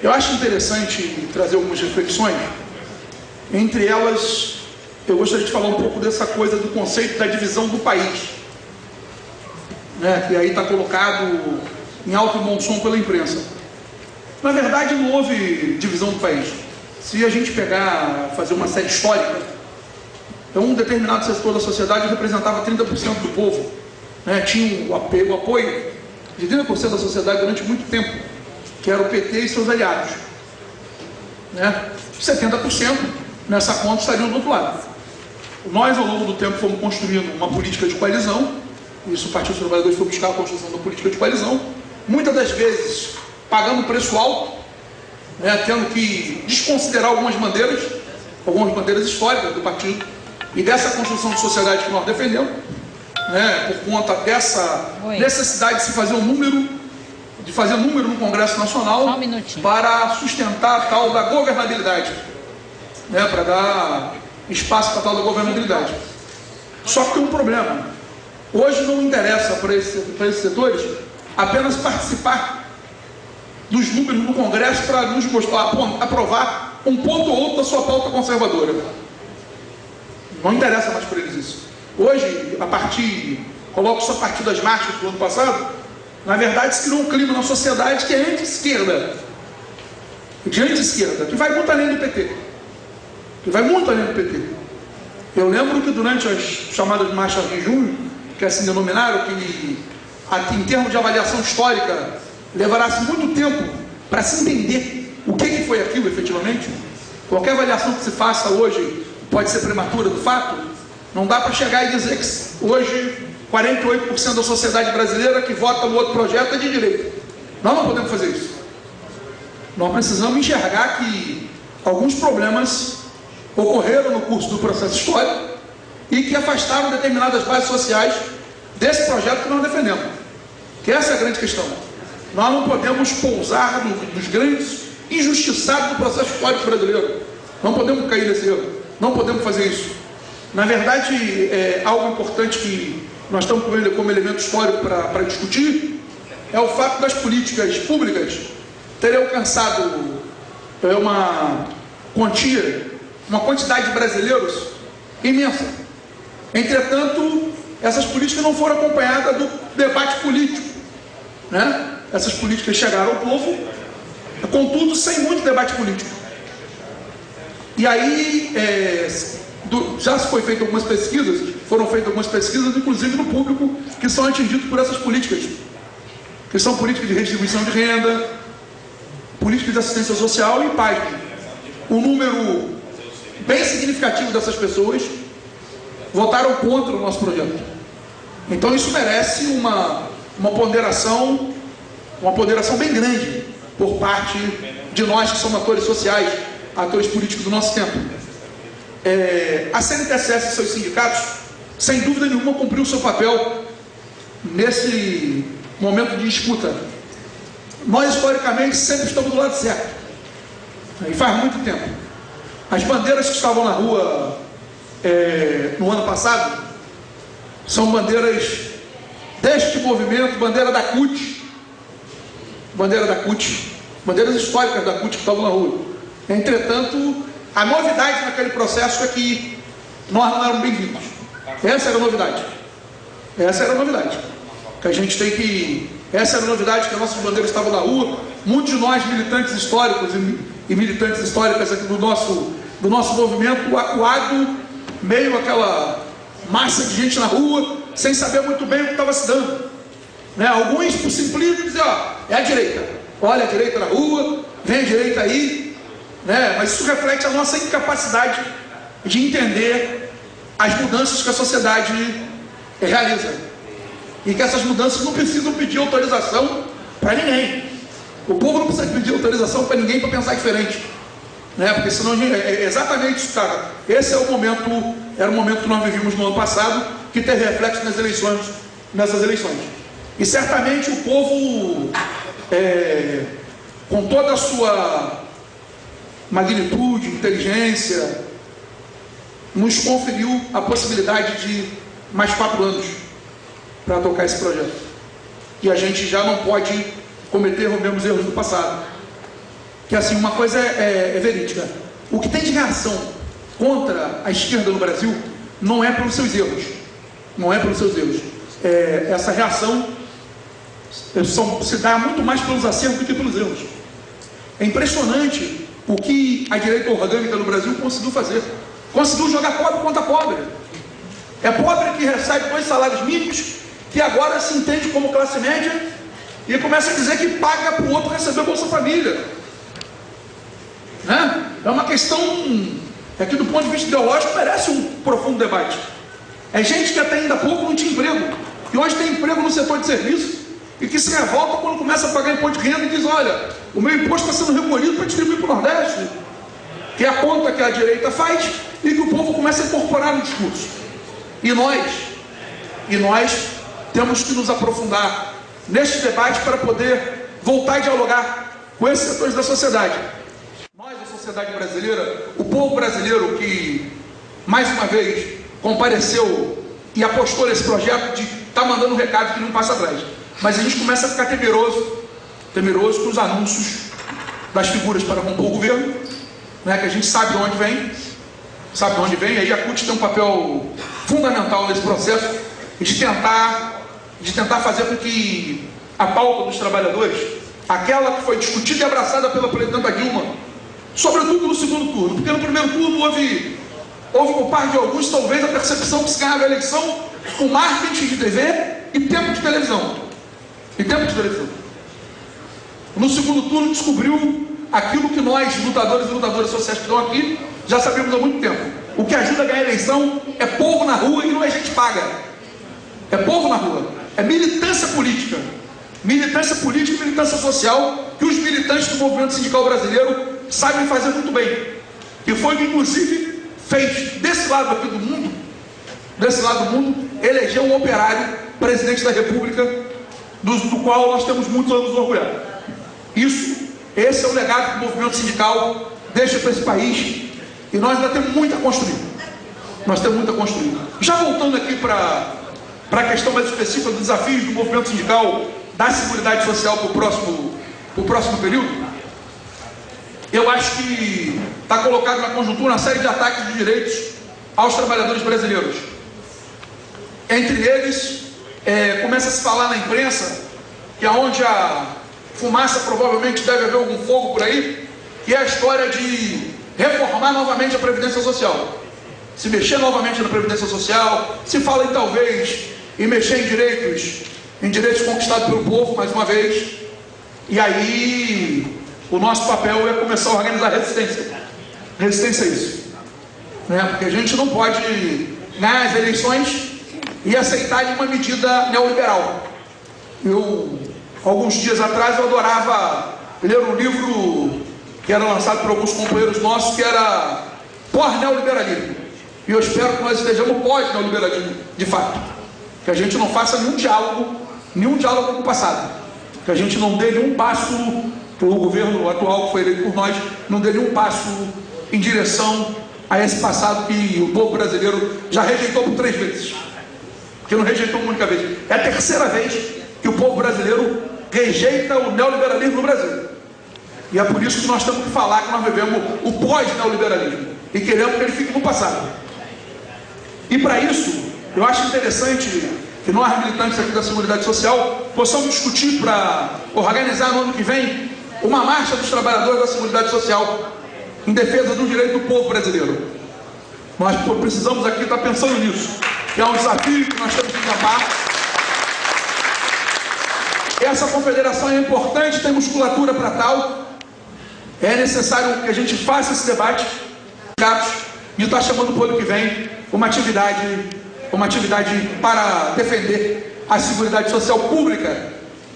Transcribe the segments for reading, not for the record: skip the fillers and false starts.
Eu acho interessante trazer algumas reflexões. Entre elas, eu gostaria de falar um pouco dessa coisa do conceito da divisão do país, né, que aí está colocado em alto e bom som pela imprensa. Na verdade, não houve divisão do país. Se a gente fazer uma série histórica, então um determinado setor da sociedade representava 30% do povo, né, tinha o apoio de 30% da sociedade durante muito tempo, que era o PT e seus aliados, né? 70% nessa conta estariam do outro lado. Nós, ao longo do tempo, fomos construindo uma política de coalizão. Isso, o Partido dos Trabalhadores foi buscar a construção da política de coalizão, muitas das vezes pagando preço alto, né, tendo que desconsiderar algumas bandeiras históricas do partido e dessa construção de sociedade que nós defendemos, né, por conta dessa necessidade de se fazer número no Congresso Nacional para sustentar a tal da governabilidade, né, para dar espaço para a tal da governabilidade. Só que tem um problema. Hoje não interessa para esses setores apenas participar dos números no Congresso para nos aprovar um ponto ou outro da sua pauta conservadora. Não interessa mais para eles isso. Hoje, coloco isso a partir das marchas do ano passado, na verdade se criou um clima na sociedade que é anti-esquerda, que vai muito além do PT. Eu lembro que durante as chamadas marchas de junho, que assim denominaram, que em termos de avaliação histórica levará-se muito tempo para se entender o que foi aquilo efetivamente. Qualquer avaliação que se faça hoje pode ser prematura do fato. Não dá para chegar e dizer que hoje 48% da sociedade brasileira que vota no outro projeto é de direita. Nós não podemos fazer isso. Nós precisamos enxergar que alguns problemas ocorreram no curso do processo histórico e que afastaram determinadas bases sociais desse projeto que nós defendemos. Que essa é a grande questão. Nós não podemos pousar nos grandes injustiçados do processo histórico brasileiro. Não podemos cair nesse erro. Não podemos fazer isso. Na verdade, algo importante que nós estamos com ele como elemento histórico para discutir é o fato das políticas públicas terem alcançado uma quantidade de brasileiros imensa. Entretanto, essas políticas não foram acompanhadas do debate político, né? Essas políticas chegaram ao povo, contudo, sem muito debate político. E aí, já foram feitas algumas pesquisas, inclusive no público, que são atingidos por essas políticas, que são políticas de redistribuição de renda, políticas de assistência social e PAI. Um número bem significativo dessas pessoas votaram contra o nosso projeto. Então isso merece uma ponderação bem grande por parte de nós que somos atores sociais, atores políticos do nosso tempo. A CNTS e seus sindicatos, sem dúvida nenhuma, cumpriu o seu papel nesse momento de disputa. Nós, historicamente, sempre estamos do lado certo. E faz muito tempo. As bandeiras que estavam na rua no ano passado são bandeiras deste movimento, bandeira da CUT, bandeiras históricas da CUT que estavam na rua. Entretanto, a novidade naquele processo é que nós não éramos bem-vindos. Essa era a novidade. Que a gente tem que... Essa era a novidade, que as nossas bandeiras estavam na rua. Muitos de nós, militantes históricos e militantes históricas aqui do nosso movimento, acuado, meio aquela massa de gente na rua, sem saber muito bem o que estava se dando, né? Alguns, por simplismo, diziam, é a direita. Olha a direita na rua, vem a direita aí, né? Mas isso reflete a nossa incapacidade de entender as mudanças que a sociedade realiza. E que essas mudanças não precisam pedir autorização para ninguém. O povo não precisa pedir autorização para ninguém para pensar diferente, né? Porque senão é exatamente isso, cara. Esse era o momento que nós vivíamos no ano passado, que teve reflexo nessas eleições. E certamente o povo, com toda a sua magnitude, inteligência, nos conferiu a possibilidade de mais 4 anos para tocar esse projeto. E a gente já não pode cometer os mesmos erros do passado. que assim, uma coisa é verídica. O que tem de reação contra a esquerda no Brasil não é pelos seus erros. Não é pelos seus erros. Essa reação se dá muito mais pelos acertos do que pelos erros. É impressionante o que a direita orgânica no Brasil conseguiu fazer. Conseguiu jogar pobre contra pobre. É pobre que recebe 2 salários mínimos, que agora se entende como classe média, e começa a dizer que paga para o outro receber Bolsa Família. Né? É uma questão que do ponto de vista ideológico merece um profundo debate. É gente que até ainda há pouco não tinha emprego, que hoje tem emprego no setor de serviço, e que se revolta quando começa a pagar imposto de renda e diz: olha, o meu imposto está sendo recolhido para distribuir para o Nordeste, que é a conta que a direita faz e que o povo começa a incorporar no discurso. E nós temos que nos aprofundar neste debate para poder voltar a dialogar com esses setores da sociedade. Nós, a sociedade brasileira, o povo brasileiro que, mais uma vez, compareceu e apostou nesse projeto de estar mandando um recado que não passa atrás. Mas a gente começa a ficar temeroso com os anúncios das figuras para compor o governo, né, que a gente sabe de onde vem, aí a CUT tem um papel fundamental nesse processo de tentar fazer com que a pauta dos trabalhadores, aquela que foi discutida e abraçada pela presidenta Dilma, sobretudo no segundo turno, porque no primeiro turno houve por parte de alguns talvez a percepção que se ganhava a eleição com marketing de TV e tempo de televisão. No segundo turno descobriu aquilo que nós, lutadores e lutadoras sociais que estão aqui, já sabemos há muito tempo. O que ajuda a ganhar a eleição é povo na rua e não é gente paga. É povo na rua. É militância política. Militância política e militância social que os militantes do movimento sindical brasileiro sabem fazer muito bem. Que foi que, inclusive, fez desse lado aqui do mundo, eleger um operário presidente da República, do qual nós temos muitos anos de orgulho. Esse é o legado que o movimento sindical deixa para esse país, e nós ainda temos muito a construir. Já voltando aqui para a questão mais específica dos desafios do movimento sindical, da Seguridade Social para o próximo período, eu acho que está colocado na conjuntura uma série de ataques de direitos aos trabalhadores brasileiros. Entre eles, começa a se falar na imprensa que aonde a fumaça provavelmente deve haver algum fogo por aí, que é a história de reformar novamente a Previdência Social. Se mexer novamente na Previdência Social, se fala em talvez em mexer em direitos conquistados pelo povo, mais uma vez, e aí o nosso papel é começar a organizar resistência a isso, né? Porque a gente não pode ganhar as eleições e aceitar uma medida neoliberal. Alguns dias atrás eu adorava ler um livro que era lançado por alguns companheiros nossos, que era pós-neoliberalismo, e eu espero que nós estejamos pós-neoliberalismo de fato, que a gente não faça nenhum diálogo com o passado, que a gente não dê nenhum passo, o governo atual que foi eleito por nós não dê nenhum passo em direção a esse passado que o povo brasileiro já rejeitou por 3 vezes, porque não rejeitou uma única vez. É a terceira vez que o povo brasileiro rejeita o neoliberalismo no Brasil, e é por isso que nós temos que falar que nós vivemos o pós-neoliberalismo e queremos que ele fique no passado. E para isso eu acho interessante que nós, militantes aqui da Seguridade Social, possamos discutir para organizar no ano que vem uma marcha dos trabalhadores da Seguridade Social em defesa do direito do povo brasileiro. Nós precisamos aqui estar pensando nisso, que é um desafio que nós temos que encampar. Essa confederação é importante, tem musculatura para tal. É necessário que a gente faça esse debate, e está chamando para o ano que vem uma atividade para defender a seguridade social pública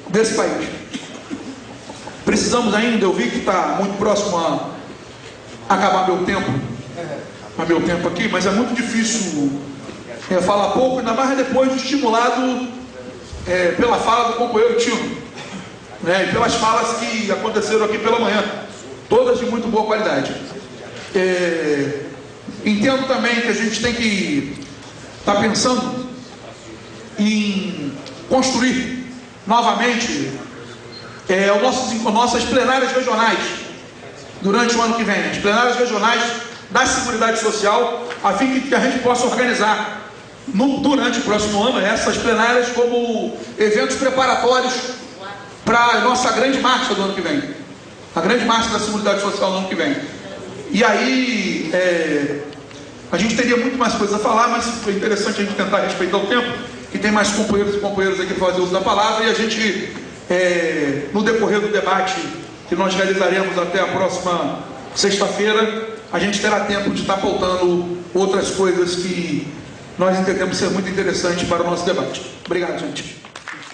desse país. Precisamos ainda, eu vi que está muito próximo a acabar meu tempo aqui, mas é muito difícil falar pouco, ainda mais depois de estimulado pela fala do companheiro Tino, né, e pelas falas que aconteceram aqui pela manhã, todas de muito boa qualidade. Entendo também que a gente tem que estar pensando em construir novamente nossas plenárias regionais, durante o ano que vem, as plenárias regionais da Seguridade Social, a fim de que a gente possa organizar durante o próximo ano essas plenárias como eventos preparatórios para a nossa grande marcha do ano que vem, a grande marcha da Seguridade Social do ano que vem. E aí a gente teria muito mais coisas a falar, mas foi interessante a gente tentar respeitar o tempo, que tem mais companheiros e companheiras aqui para fazer uso da palavra, e a gente, no decorrer do debate que nós realizaremos até a próxima sexta-feira, a gente terá tempo de estar pautando outras coisas que nós entendemos ser muito interessantes para o nosso debate. Obrigado, gente.